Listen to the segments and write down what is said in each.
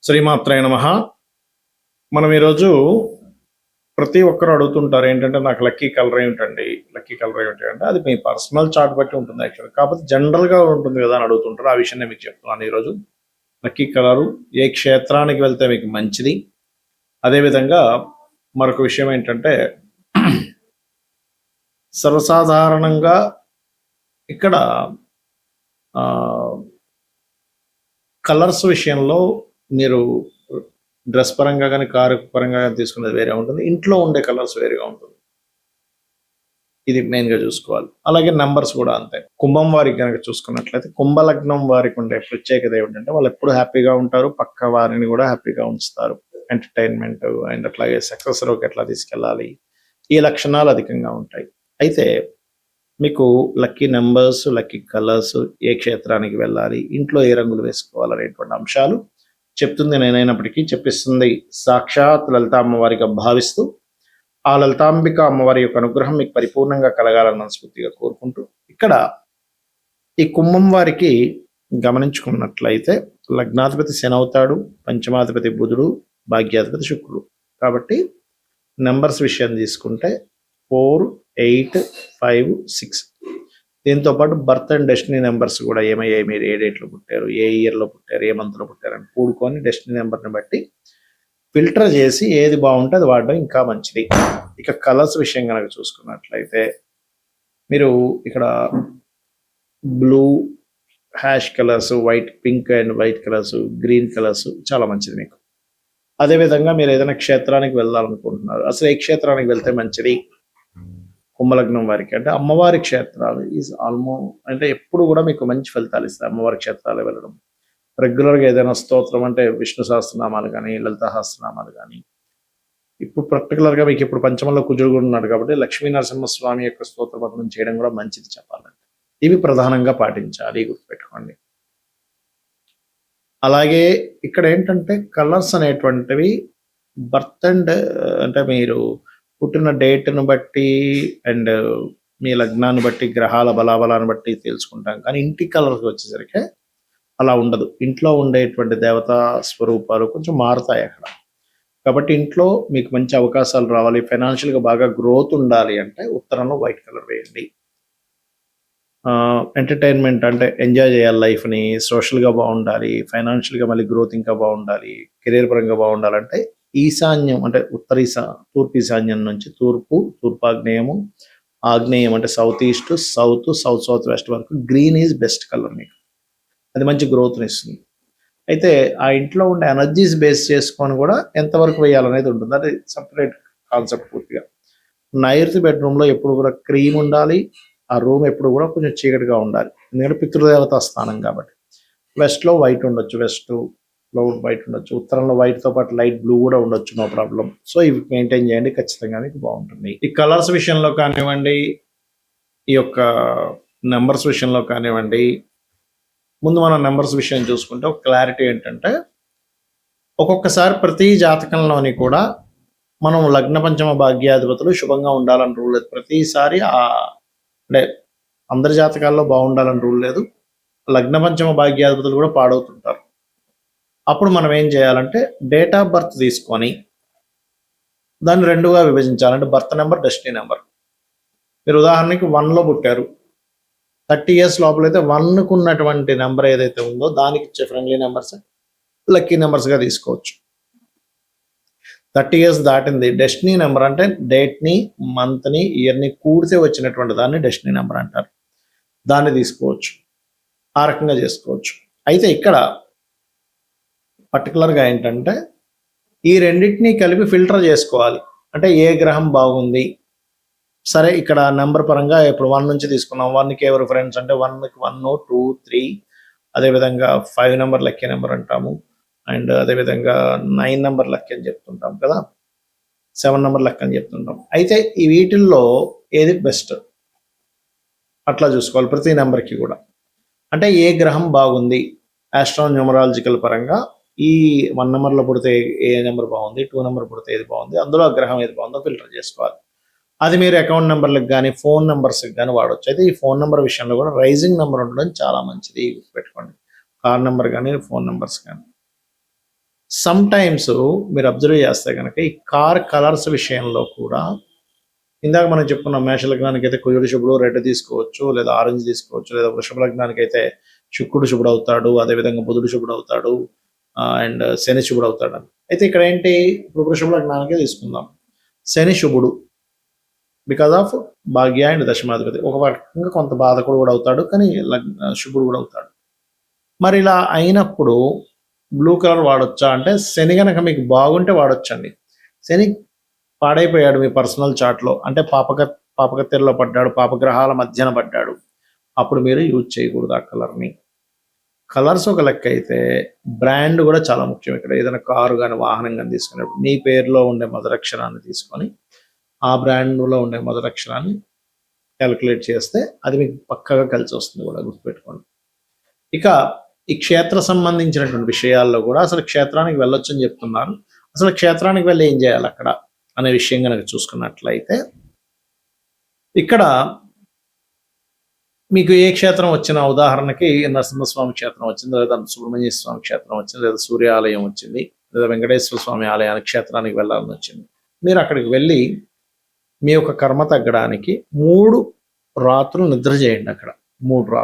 శ్రీమాత్రే నమః. మనం ఈరోజు ప్రతి ఒక్కరు అడుగుతుంటారు ఏంటంటే, నాకు లక్కీ కలర్ ఏమిటండి, లక్కీ కలర్ ఏమిటి అంటే, అది మీ పర్సనల్ చార్ట్ బట్టి ఉంటుంది యాక్చువల్గా. కాకపోతే జనరల్గా ఉంటుంది కదా అని అడుగుతుంటారు. ఆ విషయం నేను మీకు చెప్తున్నాను ఈరోజు. లక్కీ కలరు ఏ క్షేత్రానికి వెళ్తే మీకు మంచిది. అదేవిధంగా మరొక విషయం ఏంటంటే, సర్వసాధారణంగా ఇక్కడ కలర్స్ విషయంలో మీరు డ్రెస్ పరంగా కానీ కారు పరంగా కానీ తీసుకునేది వేరే ఉంటుంది. ఇంట్లో ఉండే కలర్స్ వేరేగా ఉంటుంది. ఇది మెయిన్గా చూసుకోవాలి. అలాగే నెంబర్స్ కూడా అంతే. కుంభం వారికి కనుక చూసుకున్నట్లయితే, కుంభలగ్నం వారికి ఉండే ప్రత్యేకత ఏమిటంటే, వాళ్ళు ఎప్పుడు హ్యాపీగా ఉంటారు, పక్క వారిని కూడా హ్యాపీగా ఉంచుతారు. ఎంటర్టైన్మెంట్ అండ్ అట్లాగే సక్సెస్ రోకి ఎట్లా తీసుకెళ్ళాలి, ఈ లక్షణాలు అధికంగా ఉంటాయి. అయితే మీకు లక్కీ నెంబర్స్, లక్కీ కలర్స్, ఏ క్షేత్రానికి వెళ్ళాలి, ఇంట్లో ఏ రంగులు వేసుకోవాలనేటువంటి అంశాలు చెప్తుంది నేనైనప్పటికీ, చెప్పిస్తుంది సాక్షాత్ లలిత అమ్మవారిగా భావిస్తూ, ఆ లలితాంబిక అమ్మవారి యొక్క అనుగ్రహం మీకు పరిపూర్ణంగా కలగాలని మనస్ఫూర్తిగా కోరుకుంటూ, ఇక్కడ ఈ కుంభం వారికి గమనించుకున్నట్లయితే లగ్నాధిపతి శని అవుతాడు, పంచమాధిపతి బుధుడు, భాగ్యాధిపతి శుక్రుడు. కాబట్టి నెంబర్స్ విషయం తీసుకుంటే 4, 8, 5, 6. దీంతో పాటు బర్త్ అండ్ డెస్టినీ నెంబర్స్ కూడా ఏమయ్యాయి, మీరు ఏ డేట్లో పుట్టారు, ఏ ఇయర్లో పుట్టారు, ఏ మంత్లో పుట్టారు అని కూడుకొని డెస్టినీ నెంబర్ని బట్టి ఫిల్టర్ చేసి ఏది బాగుంటే అది వాడడం ఇంకా మంచిది. ఇక కలర్స్ విషయం కనుక చూసుకున్నట్లయితే, మీరు ఇక్కడ blue, hash colours, white, pink and white colours, green colours చాలా మంచిది మీకు. అదేవిధంగా మీరు ఏదైనా క్షేత్రానికి వెళ్ళాలనుకుంటున్నారు, అసలు ఏ క్షేత్రానికి వెళ్తే మంచిది కుంభలగ్నం వారికి అంటే, అమ్మవారి క్షేత్రాలు ఈజ్ అంటే ఎప్పుడు కూడా మీకు మంచి ఫలితాలు ఇస్తాయి. అమ్మవారి క్షేత్రాలు వెళ్ళడం, రెగ్యులర్గా ఏదైనా స్తోత్రం అంటే విష్ణు సహస్రనామాలు కానీ, లలిత సహస్రనామాలు కానీ, ఇప్పుడు పర్టికులర్గా మీకు ఇప్పుడు పంచమంలో కుజుడు కూడా ఉన్నాడు కాబట్టి లక్ష్మీ నరసింహస్వామి యొక్క స్తోత్ర పఠనం చేయడం కూడా మంచిది చెప్పాలంటే. ఇవి ప్రధానంగా పాటించాలి, గుర్తుపెట్టుకోండి. అలాగే ఇక్కడ ఏంటంటే కలర్స్ అనేటువంటివి బర్త్ అండ్ అంటే మీరు పుట్టిన డేట్ను బట్టి అండ్ మీ లగ్నాన్ని బట్టి, గ్రహాల బలాబలాన్ని బట్టి తెలుసుకుంటాం. కానీ ఇంటి కలర్కి వచ్చేసరికి అలా ఉండదు. ఇంట్లో ఉండేటువంటి దేవతా స్వరూపాలు కొంచెం మారుతాయి అక్కడ. కాబట్టి ఇంట్లో మీకు మంచి అవకాశాలు రావాలి, ఫైనాన్షియల్గా బాగా గ్రోత్ ఉండాలి అంటే ఉత్తరంలో వైట్ కలర్ వేయండి. ఎంటర్టైన్మెంట్ అంటే ఎంజాయ్ చేయాలి లైఫ్ని, సోషల్గా బాగుండాలి, ఫైనాన్షియల్గా మళ్ళీ గ్రోత్ ఇంకా బాగుండాలి, కెరీర్ పరంగా బాగుండాలంటే ఈశాన్యం అంటే తూర్పు ఈశాన్యం నుంచి తూర్పాగ్నేయము, ఆగ్నేయం అంటే సౌత్ ఈస్ట్, సౌత్ వెస్ట్ వరకు గ్రీన్ ఈజ్ బెస్ట్ కలర్ మీకు. అది మంచి గ్రోత్ని ఇస్తుంది. అయితే ఆ ఇంట్లో ఉండే ఎనర్జీస్ బేస్ చేసుకొని కూడా ఎంతవరకు వేయాలనేది ఉంటుంది. అది సపరేట్ కాన్సెప్ట్ పూర్తిగా. నైరుతి బెడ్రూమ్లో ఎప్పుడు కూడా క్రీమ్ ఉండాలి. ఆ రూమ్ ఎప్పుడు కూడా కొంచెం చీకటిగా ఉండాలి, ఎందుకంటే పితృదేవతా స్థానం కాబట్టి. వెస్ట్లో వైట్ ఉండొచ్చు, వెస్ట్లో వైట్ ఉండొచ్చు, ఉత్తరంలో వైట్తో పాటు లైట్ బ్లూ కూడా ఉండొచ్చు, నో ప్రాబ్లం. సో ఇవి మెయింటైన్ చేయండి, ఖచ్చితంగా మీకు బాగుంటుంది. ఈ కలర్స్ విషయంలో కానివ్వండి, ఈ యొక్క నెంబర్స్ విషయంలో కానివ్వండి, ముందు మనం నెంబర్స్ విషయం చూసుకుంటే ఒక క్లారిటీ ఏంటంటే, ఒక్కొక్కసారి ప్రతి జాతకంలోని కూడా మనం లగ్న పంచమ భాగ్యాధిపతులు శుభంగా ఉండాలని రూల్ లేదు. ప్రతిసారి అంటే అందరి జాతకాల్లో బాగుండాలని రూల్ లేదు. లగ్న పంచమ భాగ్యాధిపతులు కూడా పాడవుతుంటారు. అప్పుడు మనం ఏం చేయాలంటే డేట్ ఆఫ్ బర్త్ తీసుకొని దాన్ని 2గా విభజించాలంటే బర్త్ నెంబర్, డెస్టినీ నెంబర్. మీరు ఉదాహరణకి 1లో పుట్టారు, 30 years లోపలైతే 1కు ఉన్నటువంటి నెంబర్ ఏదైతే ఉందో దానికి ఇచ్చే ఫ్రెండ్లీ నెంబర్స్ లక్కీ నెంబర్స్గా తీసుకోవచ్చు. 30 years దాటింది, డెస్టినీ నెంబర్ అంటే డేట్ని, మంత్ని, ఇయర్ని కూడితే వచ్చినటువంటి దాన్ని డెస్టినీ నెంబర్ అంటారు. దాన్ని తీసుకోవచ్చు, ఆ రకంగా చేసుకోవచ్చు. అయితే ఇక్కడ పర్టికులర్గా ఏంటంటే ఈ రెండింటినీ కలిపి ఫిల్టర్ చేసుకోవాలి. అంటే ఏ గ్రహం బాగుంది, సరే ఇక్కడ నెంబర్ పరంగా ఇప్పుడు 1 నుంచి తీసుకున్నాం. 1కి ఎవరు ఫ్రెండ్స్ అంటే 1కి 1, 2, 3, అదేవిధంగా 5 నెంబర్ లక్కీ నెంబర్ అంటాము, అండ్ అదేవిధంగా 9 నెంబర్ లక్కీ అని చెప్తుంటాం కదా, 7 నెంబర్ లక్కీ అని చెప్తుంటాం. అయితే ఈ వీటిల్లో ఏది బెస్ట్ అట్లా చూసుకోవాలి ప్రతి నెంబర్కి కూడా. అంటే ఏ గ్రహం బాగుంది ఆస్ట్రోన్యూమరాలజికల్ పరంగా, ఈ 1 నెంబర్లో పుడితే ఏ నెంబర్ బాగుంది, 2 నెంబర్ పుడితే ఏది బాగుంది, అందులో ఆ గ్రహం ఏది బాగుందో ఫిల్టర్ చేసుకోవాలి. అది మీరు అకౌంట్ నెంబర్లకు కానీ ఫోన్ నెంబర్స్కి కానీ వాడవచ్చు. అయితే ఈ ఫోన్ నెంబర్ విషయంలో కూడా రైజింగ్ నెంబర్ ఉండడం చాలా మంచిది, గుర్తుపెట్టుకోండి. కార్ నెంబర్ కానీ ఫోన్ నెంబర్స్ కానీ. సమ్ టైమ్స్ మీరు అబ్జర్వ్ చేస్తే కనుక ఈ కార్ కలర్స్ విషయంలో కూడా ఇందాక మనం చెప్పుకున్నాం, మేష లగ్నానికి అయితే కుజుడు శుభుడు రెడ్ తీసుకోవచ్చు, లేదా ఆరెంజ్ తీసుకోవచ్చు, లేదా వృషభ లగ్నానికి అయితే శుక్రుడు శుభుడు అవుతాడు, అదేవిధంగా బుధుడు శుభుడు అవుతాడు, అండ్ శని శుభుడు అవుతాడు అని. అయితే ఇక్కడ ఏంటి, ఇప్పుడు వృషభ లగ్నానికే తీసుకుందాం. శని శుభుడు బికాజ్ ఆఫ్ భాగ్య అండ్ దశమాధిపతి, ఒక రకంగా కొంత బాధకుడు కూడా అవుతాడు, కానీ శుభుడు కూడా అవుతాడు. మరి ఇలా అయినప్పుడు బ్లూ కలర్ వాడొచ్చా అంటే, శని కనుక మీకు బాగుంటే వాడొచ్చండి. శని పాడైపోయాడు మీ పర్సనల్ చార్ట్లో, అంటే పాపకత్తెరలో పడ్డాడు, పాపగ్రహాల మధ్యన పడ్డాడు, అప్పుడు మీరు యూజ్ చేయకూడదు ఆ కలర్ని. కలర్స్ ఒక లెక్క అయితే బ్రాండ్ కూడా చాలా ముఖ్యం. ఇక్కడ ఏదైనా కారు కానీ వాహనం కానీ తీసుకునేప్పుడు మీ పేరులో ఉండే మొదలక్షరాన్ని తీసుకొని ఆ బ్రాండ్లో ఉండే మొదలక్షరాన్ని క్యాలిక్యులేట్ చేస్తే అది మీకు పక్కగా కలిసి వస్తుంది కూడా, గుర్తుపెట్టుకోండి. ఇక ఈ క్షేత్ర సంబంధించినటువంటి విషయాల్లో కూడా అసలు క్షేత్రానికి వెళ్ళొచ్చు అని చెప్తున్నారు. అసలు క్షేత్రానికి వెళ్ళి ఏం చేయాలి అక్కడ అనే విషయం కనుక చూసుకున్నట్లయితే, ఇక్కడ మీకు ఏ క్షేత్రం వచ్చిన, ఉదాహరణకి నరసింహస్వామి క్షేత్రం వచ్చింది, లేదా సుబ్రహ్మణ్య స్వామి క్షేత్రం వచ్చింది, లేదా సూర్య ఆలయం వచ్చింది, లేదా వెంకటేశ్వర స్వామి ఆలయానికి క్షేత్రానికి వెళ్ళాలని వచ్చింది. మీరు అక్కడికి వెళ్ళి మీ యొక్క కర్మ తగ్గడానికి 3 రాత్రులు నిద్ర చేయండి. అక్కడ 3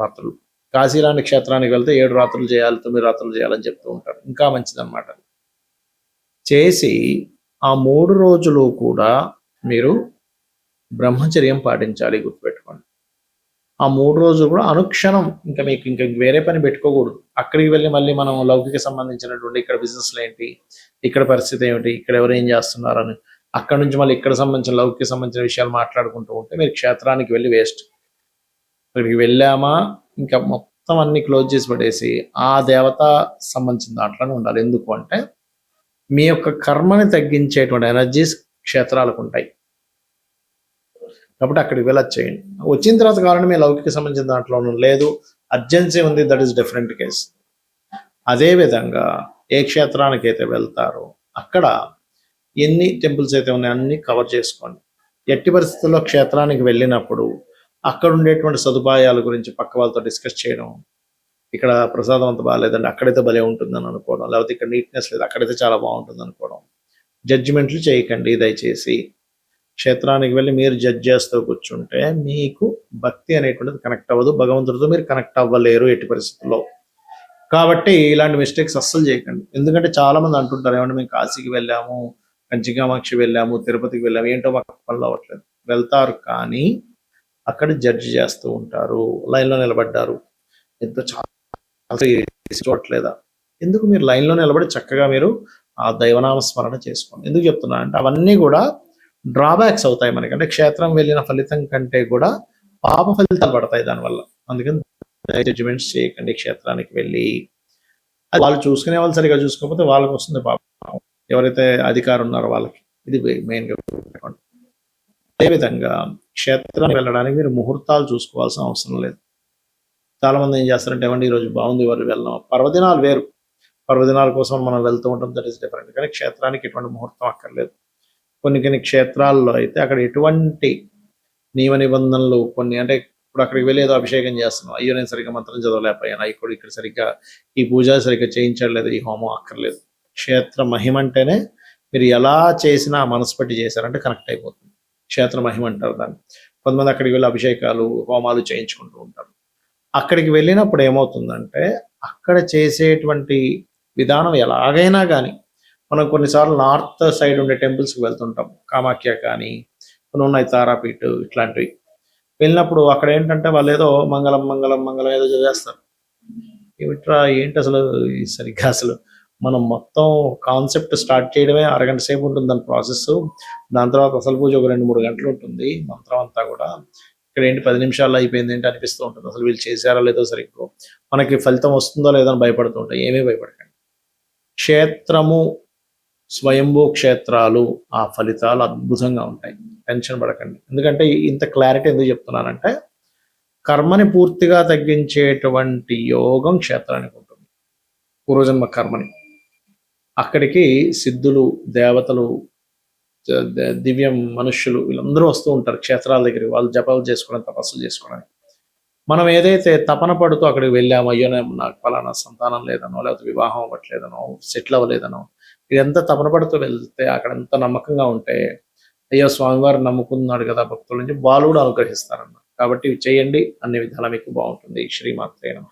రాత్రులు. కాశీ లాంటి క్షేత్రానికి వెళ్తే 7 రాత్రులు చేయాలి, 9 రాత్రులు చేయాలని చెప్తూ ఉంటారు, ఇంకా మంచిదన్నమాట. చేసి ఆ 3 రోజులు కూడా మీరు బ్రహ్మచర్యం పాటించాలి, గుర్తుపెట్టుకోండి. ఆ 3 రోజులు కూడా అనుక్షణం ఇంకా మీకు ఇంకా వేరే పని పెట్టుకోకూడదు. అక్కడికి వెళ్ళి మళ్ళీ మనం లౌకిక సంబంధించినటువంటి ఇక్కడ బిజినెస్లు ఏంటి, ఇక్కడ పరిస్థితి ఏమిటి, ఇక్కడ ఎవరు ఏం చేస్తున్నారని అక్కడ నుంచి మళ్ళీ ఇక్కడ సంబంధించిన లౌకిక సంబంధించిన విషయాలు మాట్లాడుకుంటూ ఉంటే మీరు క్షేత్రానికి వెళ్ళి వేస్ట్. అక్కడికి వెళ్ళామా ఇంకా మొత్తం అన్ని క్లోజ్ చేసి పడేసి ఆ దేవత సంబంధించిన దాంట్లోనే ఉండాలి. ఎందుకు అంటే మీ యొక్క కర్మని తగ్గించేటువంటి ఎనర్జీస్ క్షేత్రాలకు ఉంటాయి కాబట్టి అక్కడికి వెళ్ళొచ్చేయండి. వచ్చిన తర్వాత కావాలంటే మీ లౌకిక సంబంధించిన దాంట్లో లేదు, అర్జెన్సీ ఉంది, దట్ ఈస్ డిఫరెంట్ కేస్. అదేవిధంగా ఏ క్షేత్రానికి అయితే వెళ్తారో అక్కడ ఎన్ని టెంపుల్స్ అయితే ఉన్నాయో అన్ని కవర్ చేసుకోండి. ఎట్టి పరిస్థితుల్లో క్షేత్రానికి వెళ్ళినప్పుడు అక్కడ ఉండేటువంటి సదుపాయాల గురించి పక్క వాళ్ళతో డిస్కస్ చేయడం, ఇక్కడ ప్రసాదం అంత బాగాలేదండి అక్కడైతే భలే ఉంటుందని అనుకోవడం, లేకపోతే ఇక్కడ నీట్నెస్ లేదు అక్కడైతే చాలా బాగుంటుంది అనుకోవడం. జడ్జిమెంట్లు చేయకండి దయచేసి. క్షేత్రానికి వెళ్ళి మీరు జడ్జ్ చేస్తూ కూర్చుంటే మీకు భక్తి అనేటువంటిది కనెక్ట్ అవ్వదు, భగవంతుడితో మీరు కనెక్ట్ అవ్వలేరు ఎట్టి పరిస్థితుల్లో. కాబట్టి ఇలాంటి మిస్టేక్స్ అస్సలు చేయకండి. ఎందుకంటే చాలా మంది అంటుంటారు, ఏమంటే మేము కాశీకి వెళ్ళాము, కంచికామాక్షి వెళ్ళాము, తిరుపతికి వెళ్ళాము, ఏంటో మాకు పనులు అవ్వట్లేదు. వెళ్తారు కానీ అక్కడ జడ్జి చేస్తూ ఉంటారు, లైన్లో నిలబడ్డారు, ఎంతో చాలా చూడట్లేదా. ఎందుకు మీరు లైన్లో నిలబడి చక్కగా మీరు ఆ దైవనామ స్మరణ చేసుకోండి. ఎందుకు చెప్తున్నా అంటే అవన్నీ కూడా డ్రాబ్యాక్స్ అవుతాయి మనకి. అంటే క్షేత్రం వెళ్ళిన ఫలితం కంటే కూడా పాప ఫలితాలు పడతాయి దానివల్ల. అందుకని జడ్జిమెంట్స్ చేయకండి క్షేత్రానికి వెళ్ళి. వాళ్ళు చూసుకునే వాళ్ళు సరిగా చూసుకోకపోతే వాళ్ళకి వస్తుంది పాపం, ఎవరైతే అధికారం ఉన్నారో వాళ్ళకి. ఇది మెయిన్గా. అదేవిధంగా క్షేత్రానికి వెళ్ళడానికి మీరు ముహూర్తాలు చూసుకోవాల్సిన అవసరం లేదు. చాలా మంది ఏం చేస్తారంటే, ఏమండి ఈరోజు బాగుంది వాళ్ళు వెళ్ళాం, పర్వదినాలు వేరు, పర్వదినాల కోసం మనం వెళ్తూ ఉంటాం, దట్ ఈస్ డిఫరెంట్. కానీ క్షేత్రానికి ఎటువంటి ముహూర్తం అక్కర్లేదు. కొన్ని క్షేత్రాల్లో అయితే అక్కడ ఎటువంటి నియమ నిబంధనలు కొన్ని, అంటే ఇప్పుడు అక్కడికి వెళ్ళి ఏదో అభిషేకం చేస్తున్నాం, అయ్యో నేను సరిగ్గా మంత్రం చదవలేకపోయాను, ఇక్కడ సరిగ్గా ఈ పూజ సరిగ్గా చేయించలేదు, ఈ హోమం అక్కర్లేదు. క్షేత్ర మహిమ అంటేనే మీరు ఎలా చేసినా మనసు పెట్టి చేశారంటే కనెక్ట్ అయిపోతుంది. క్షేత్ర మహిమ అంటారు దాన్ని. కొంతమంది అక్కడికి వెళ్ళి అభిషేకాలు హోమాలు చేయించుకుంటూ ఉంటారు. అక్కడికి వెళ్ళినప్పుడు ఏమవుతుందంటే అక్కడ చేసేటువంటి విధానం ఎలాగైనా కానీ, మనం కొన్నిసార్లు నార్త్ సైడ్ ఉండే టెంపుల్స్కి వెళ్తుంటాం, కామాఖ్య కానీ కొన్ని ఉన్నాయి, తారాపీఠ్ ఇట్లాంటివి. వెళ్ళినప్పుడు అక్కడ ఏంటంటే వాళ్ళు ఏదో మంగళం మంగళం మంగళం ఏదో చేస్తారు. ఏమిట్రా ఏంటి అసలు సరిగ్గా, అసలు మనం మొత్తం కాన్సెప్ట్ స్టార్ట్ చేయడమే అరగంట సేపు ఉంటుంది దాని ప్రాసెస్. దాని తర్వాత అసలు పూజ ఒక 2-3 గంటలు ఉంటుంది, మంత్రం అంతా కూడా. ఇక్కడ ఏంటి 10 నిమిషాల్లో అయిపోయింది ఏంటి అనిపిస్తూ ఉంటుంది. అసలు వీళ్ళు చేశారా లేదో సరిగ్గా, మనకి ఫలితం వస్తుందో లేదో అని భయపడుతూ ఉంటాయి. ఏమీ భయపడకండి. క్షేత్రము, స్వయంభూ క్షేత్రాలు, ఆ ఫలితాలు అద్భుతంగా ఉంటాయి, టెన్షన్ పడకండి. ఎందుకంటే ఇంత క్లారిటీ ఎందుకు చెప్తున్నానంటే, కర్మని పూర్తిగా తగ్గించేటువంటి యోగం క్షేత్రానికి ఉంటుంది, పూర్వజన్మ కర్మని. అక్కడికి సిద్ధులు, దేవతలు, దివ్యం మనుష్యులు వీళ్ళందరూ వస్తూ ఉంటారు క్షేత్రాల దగ్గరికి, వాళ్ళు జపాలు చేసుకోవడానికి, తపస్సులు చేసుకోవడానికి. మనం ఏదైతే తపన పడుతూ అక్కడికి వెళ్ళామో, అయ్యో నాకు పలానా సంతానం లేదనో, లేకపోతే వివాహం అవ్వట్లేదనో, సెటిల్ అవ్వలేదనో, ఇదంతా తపన పడుతూ వెళ్తే అక్కడ ఎంత నమ్మకంగా ఉంటే, అయ్యో స్వామివారు నమ్ముకున్నాడు కదా భక్తుల నుంచి, వాళ్ళు కూడా అనుగ్రహిస్తారన్నమాట. కాబట్టి ఇవి చేయండి, అన్ని విధాలా మీకు బాగుంటుంది. శ్రీమాత్రే నమః.